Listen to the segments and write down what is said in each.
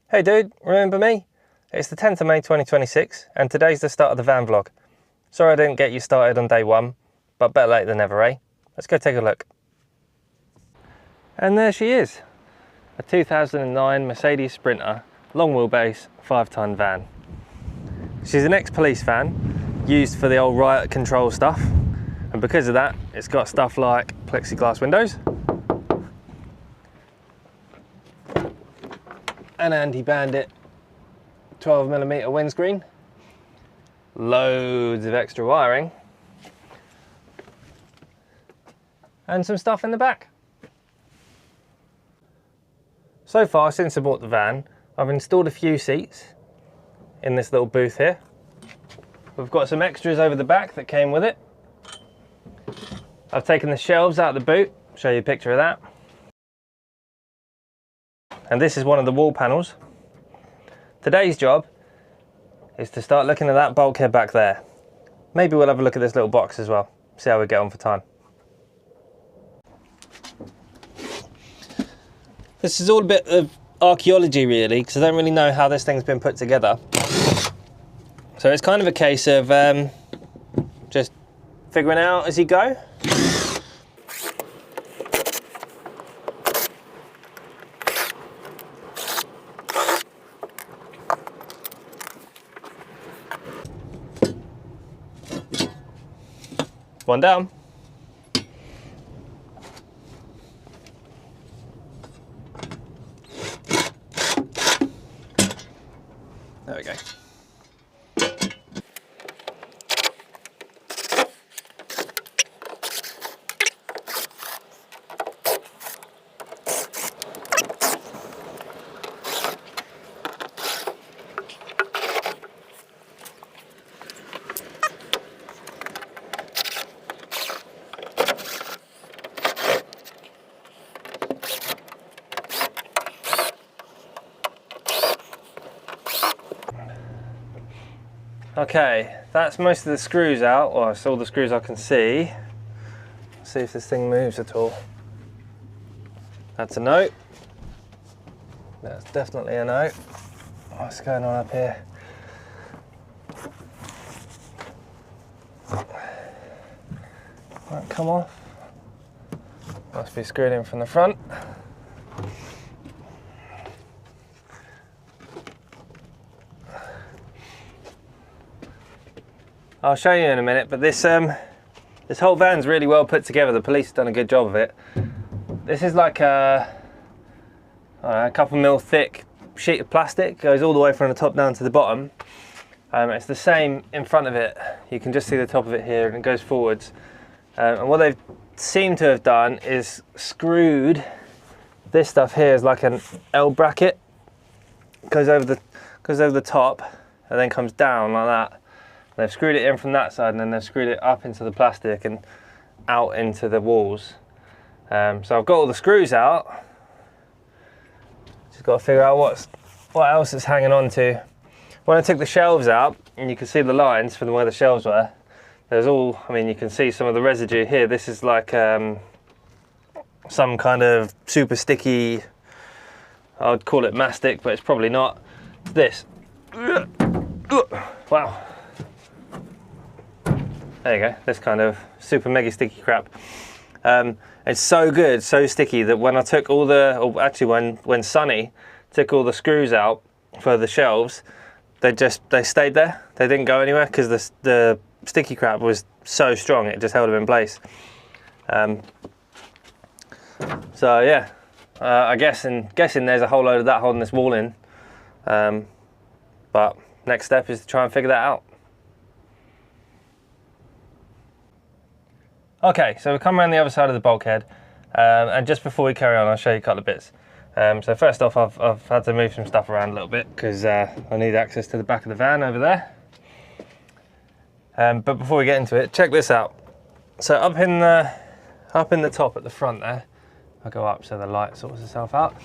Hey dude, remember me? It's the 10th of May 2026 and today's the start of the van vlog. Sorry I didn't get you started on day one, but better late than never, eh? Let's go take a look. And there she is, a 2009 Mercedes Sprinter, long wheelbase, 5-ton van. She's an ex-police van, used for the old riot control stuff, and because of that, it's got stuff like plexiglass windows, an anti-bandit 12mm windscreen, loads of extra wiring, and some stuff in the back. So far, since I bought the van, I've installed a few seats in this little booth here. We've got some extras over the back that came with it. I've taken the shelves out of the boot, show you a picture of that. And this is one of the wall panels. Today's job is to start looking at that bulkhead back there. Maybe we'll have a look at this little box as well, see how we get on for time. This is all a bit of archaeology really, because I don't really know how this thing's been put together. So it's kind of a case of just figuring out as you go. One down. There we go. Okay, that's most of the screws out, or it's all the screws I can see. Let's see if this thing moves at all. That's a no. That's definitely a no. What's going on up here? Won't come off. Must be screwed in from the front. I'll show you in a minute, but this whole van's really well put together. The police have done a good job of it. This is like a couple mil thick sheet of plastic, goes all the way from the top down to the bottom. It's the same in front of it. You can just see the top of it here, and it goes forwards. And what they've seemed to have done is screwed this stuff here as like an L bracket. Goes over the top and then comes down like that. They've screwed it in from that side, and then they've screwed it up into the plastic and out into the walls. So I've got all the screws out. Just got to figure out what else it's hanging on to. When I took the shelves out, and you can see the lines from where the shelves were, there's all, I mean, you can see some of the residue here. This is like some kind of super sticky, I'd call it mastic, but it's probably not. It's this. Wow. There you go, this kind of super mega sticky crap. It's so good, so sticky that when I took all the, or actually when Sunny took all the screws out for the shelves, they stayed there. They didn't go anywhere because the sticky crap was so strong, it just held them in place. So yeah, guessing there's a whole load of that holding this wall in. But next step is to try and figure that out. Okay, so we come around the other side of the bulkhead, and just before we carry on, I'll show you a couple of bits. So first off, I've had to move some stuff around a little bit because I need access to the back of the van over there. But before we get into it, check this out. So up in the top at the front there, I'll go up so the light sorts itself out.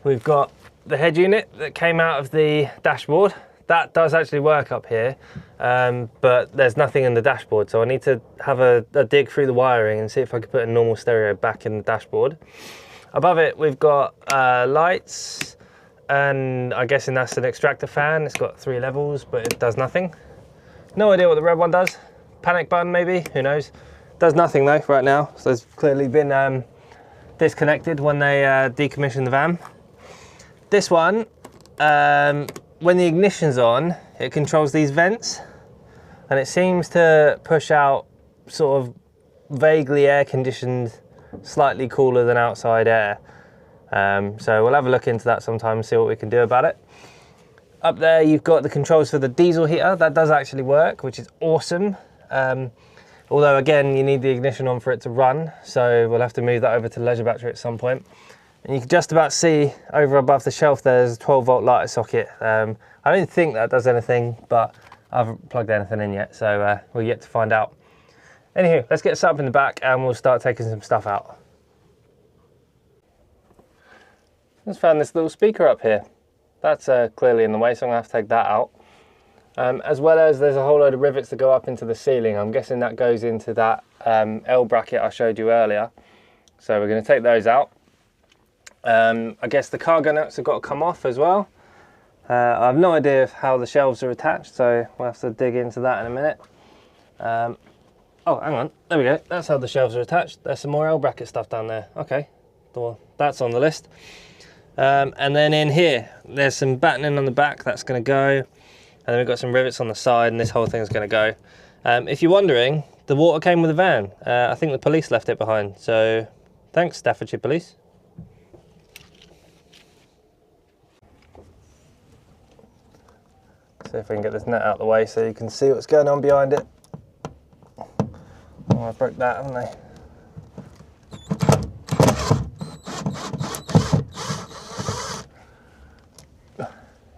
We've got the head unit that came out of the dashboard. That does actually work up here, but there's nothing in the dashboard, so I need to have a dig through the wiring and see if I can put a normal stereo back in the dashboard. Above it, we've got lights, and I'm guessing that's an extractor fan. It's got 3 levels, but it does nothing. No idea what the red one does. Panic button maybe, who knows. Does nothing though right now, so it's clearly been disconnected when they decommissioned the van. This one, when the ignition's on, it controls these vents, and it seems to push out sort of vaguely air conditioned, slightly cooler than outside air. So we'll have a look into that sometime and see what we can do about it. Up there you've got the controls for the diesel heater. That does actually work, which is awesome. Although again, you need the ignition on for it to run, so we'll have to move that over to the leisure battery at some point. And you can just about see over above the shelf there's a 12-volt lighter socket. I don't think that does anything, but I haven't plugged anything in yet, so we're yet to find out. Anywho, let's get set up in the back and we'll start taking some stuff out. Just found this little speaker up here. That's clearly in the way, so I'm gonna have to take that out. As well as there's a whole load of rivets that go up into the ceiling. I'm guessing that goes into that L bracket I showed you earlier. So we're gonna take those out. I guess the cargo nuts have got to come off as well. I have no idea how the shelves are attached, so we'll have to dig into that in a minute. Oh, hang on, there we go. That's how the shelves are attached. There's some more L bracket stuff down there. Okay, well, that's on the list. And then in here, there's some battening on the back, that's gonna go. And then we've got some rivets on the side, and this whole thing's gonna go. If you're wondering, the water came with the van. I think the police left it behind, so thanks, Staffordshire Police. See if we can get this net out of the way so you can see what's going on behind it. Oh, I broke that, haven't I?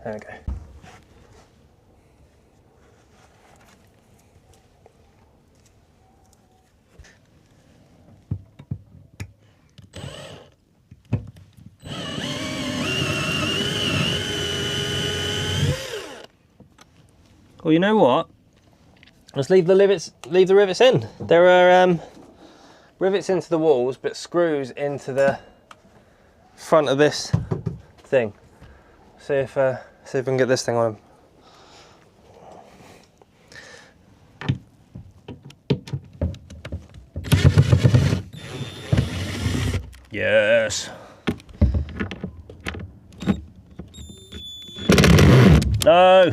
There we go. Well, you know what? Let's leave the rivets in. There are rivets into the walls, but screws into the front of this thing. See if we can get this thing on. Yes. No.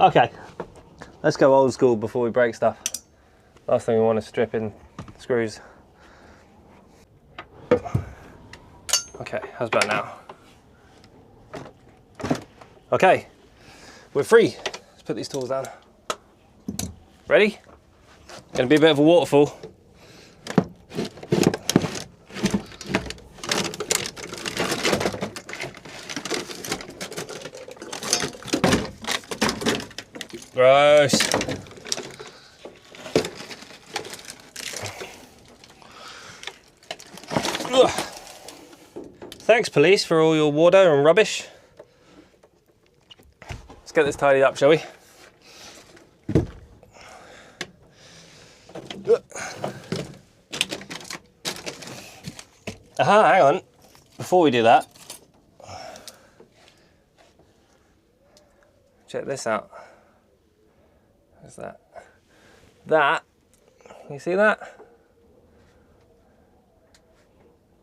Okay, let's go old school before we break stuff. Last thing we want is stripping screws. Okay, how's about now? Okay, we're free. Let's put these tools down. Ready? Gonna be a bit of a waterfall. Gross. Ugh. Thanks, police, for all your water and rubbish. Let's get this tidied up, shall we? Aha, hang on. Before we do that, check this out. What's that? That, you see that?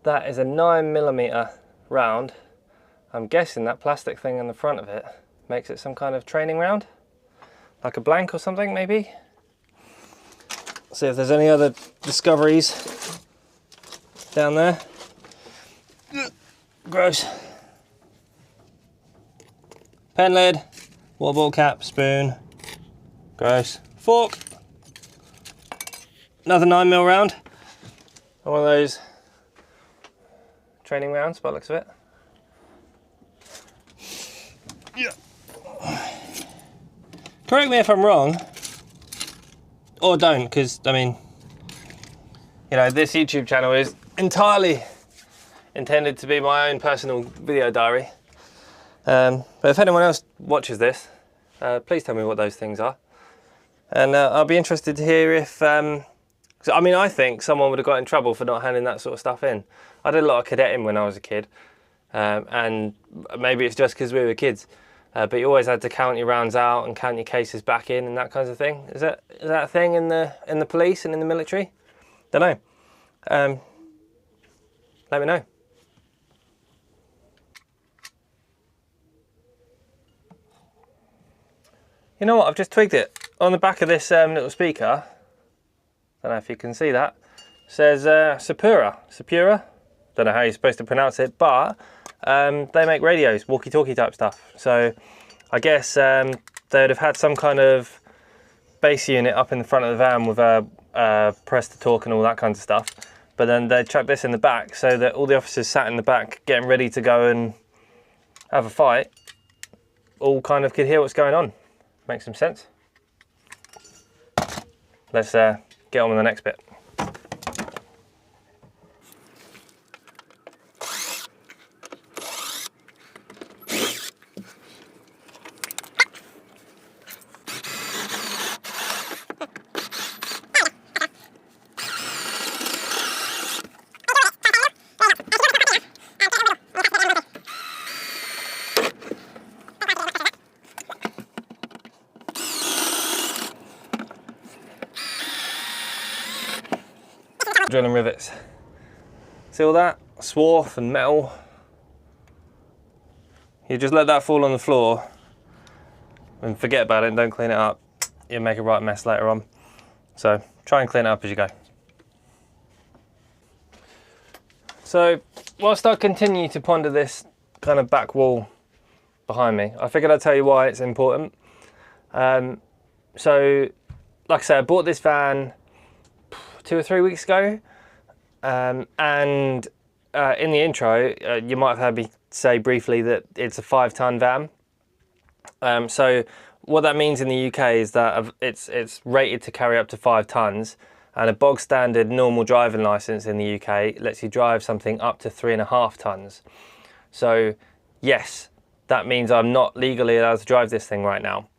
That is a 9mm round. I'm guessing that plastic thing in the front of it makes it some kind of training round, like a blank or something maybe. See if there's any other discoveries down there. Gross. Pen lid, water bottle cap, spoon. Gross. Fork. Another 9mm round. One of those training rounds by the looks of it. Yeah. Correct me if I'm wrong, or don't, because I mean, you know, this YouTube channel is entirely intended to be my own personal video diary. But if anyone else watches this, please tell me what those things are. And I'll be interested to hear if, I mean, I think someone would have got in trouble for not handing that sort of stuff in. I did a lot of cadetting when I was a kid, and maybe it's just because we were kids, but you always had to count your rounds out and count your cases back in and that kind of thing. Is that a thing in the police and in the military? Don't know. Let me know. You know what? I've just twigged it on the back of this little speaker. Don't know if you can see that. It says Sapura. Don't know how you're supposed to pronounce it, but they make radios, walkie-talkie type stuff. So I guess they'd have had some kind of base unit up in the front of the van with a press to talk and all that kind of stuff. But then they chucked this in the back so that all the officers sat in the back getting ready to go and have a fight all kind of could hear what's going on. Makes some sense. Let's get on with the next bit. Drilling rivets. See all that swarf and metal? You just let that fall on the floor and forget about it and don't clean it up. You'll make a right mess later on. So try and clean it up as you go. So whilst I continue to ponder this kind of back wall behind me, I figured I'd tell you why it's important. So like I said, I bought this van 2 or 3 weeks ago, and in the intro you might have heard me say briefly that it's a 5-ton van. So what that means in the UK is that it's rated to carry up to 5 tons, and a bog standard normal driving licence in the UK lets you drive something up to 3.5 tons. So yes, that means I'm not legally allowed to drive this thing right now.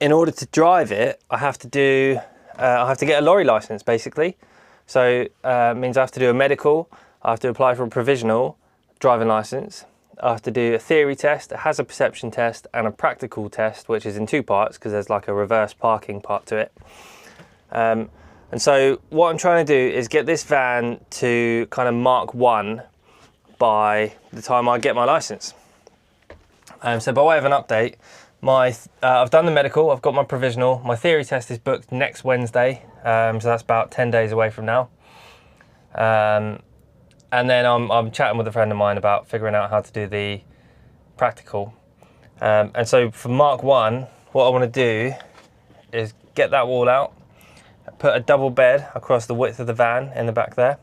In order to drive it, I have to get a lorry licence basically. So it means I have to do a medical, I have to apply for a provisional driving licence, I have to do a theory test, a hazard perception test and a practical test, which is in 2 parts because there's like a reverse parking part to it. And so what I'm trying to do is get this van to kind of Mark 1 by the time I get my licence. So by way of an update, I've done the medical, I've got my provisional, my theory test is booked next Wednesday, so that's about 10 days away from now. And then I'm chatting with a friend of mine about figuring out how to do the practical. And so for Mark 1, what I want to do is get that wall out, put a double bed across the width of the van in the back there.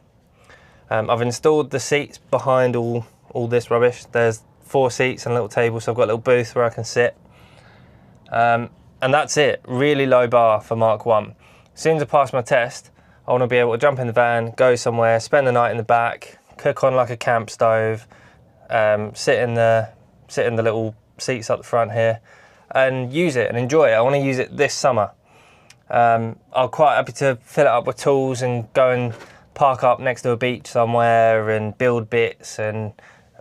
I've installed the seats behind all this rubbish. There's 4 seats and a little table, so I've got a little booth where I can sit. And that's it, really low bar for Mark 1. As soon as I pass my test, I want to be able to jump in the van, go somewhere, spend the night in the back, cook on like a camp stove, sit in the little seats up the front here and use it and enjoy it. I want to use it this summer. I'm quite happy to fill it up with tools and go and park up next to a beach somewhere and build bits and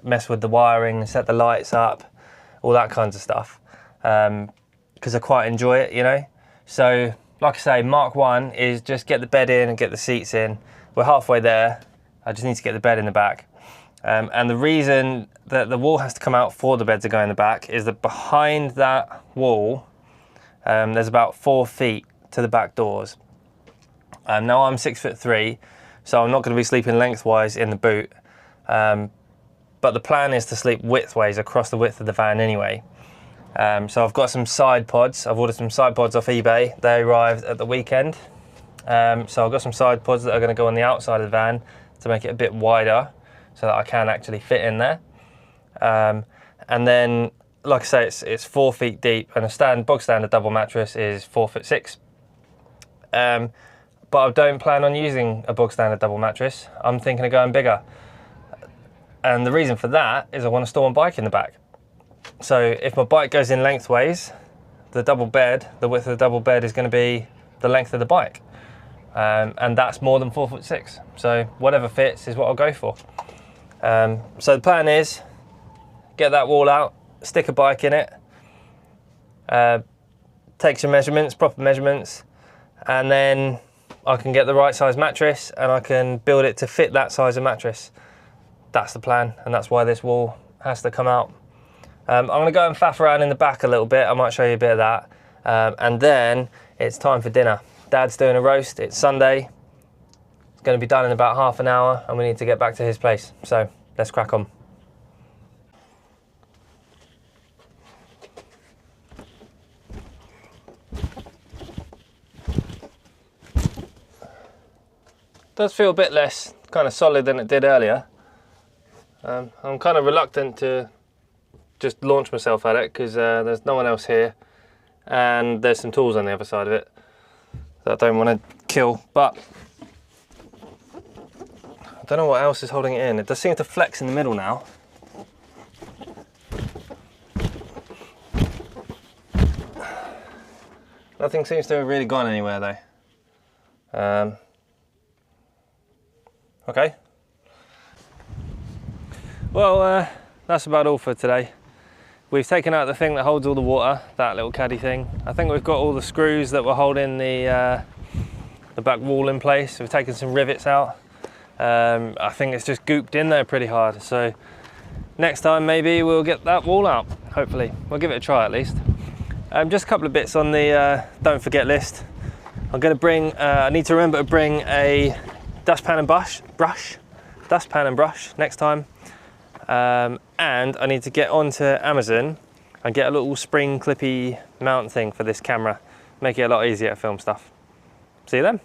mess with the wiring and set the lights up, all that kinds of stuff. Because I quite enjoy it, you know. So like I say, Mark 1 is just get the bed in and get the seats in. We're halfway there. I just need to get the bed in the back. And the reason that the wall has to come out for the bed to go in the back is that behind that wall, there's about 4 feet to the back doors. Now I'm 6'3", so I'm not going to be sleeping lengthwise in the boot. But the plan is to sleep widthways across the width of the van anyway. So I've got some side pods. I've ordered some side pods off eBay. They arrived at the weekend. So I've got some side pods that are going to go on the outside of the van to make it a bit wider so that I can actually fit in there. And then, like I say, it's 4 feet deep and a bog standard double mattress is 4'6". But I don't plan on using a bog standard double mattress. I'm thinking of going bigger. And the reason for that is I want to store my bike in the back. So if my bike goes in lengthways, the width of the double bed is going to be the length of the bike. And that's more than 4'6". So whatever fits is what I'll go for. So the plan is, get that wall out, stick a bike in it, take some measurements, proper measurements, and then I can get the right size mattress and I can build it to fit that size of mattress. That's the plan, and that's why this wall has to come out. I'm gonna go and faff around in the back a little bit. I might show you a bit of that. And then it's time for dinner. Dad's doing a roast, it's Sunday. It's gonna be done in about half an hour and we need to get back to his place. So let's crack on. Does feel a bit less kind of solid than it did earlier. I'm kind of reluctant to just launch myself at it because there's no one else here and there's some tools on the other side of it that I don't want to kill, but I don't know what else is holding it in. It does seem to flex in the middle now. Nothing seems to have really gone anywhere though. Okay. Well, that's about all for today. We've taken out the thing that holds all the water, that little caddy thing. I think we've got all the screws that were holding the back wall in place. We've taken some rivets out. I think it's just gooped in there pretty hard. So next time maybe we'll get that wall out, hopefully. We'll give it a try at least. Just a couple of bits on the don't forget list. I'm gonna bring, I need to remember to bring a dustpan and brush next time. And I need to get onto Amazon and get a little spring clippy mount thing for this camera. Make it a lot easier to film stuff. See you then.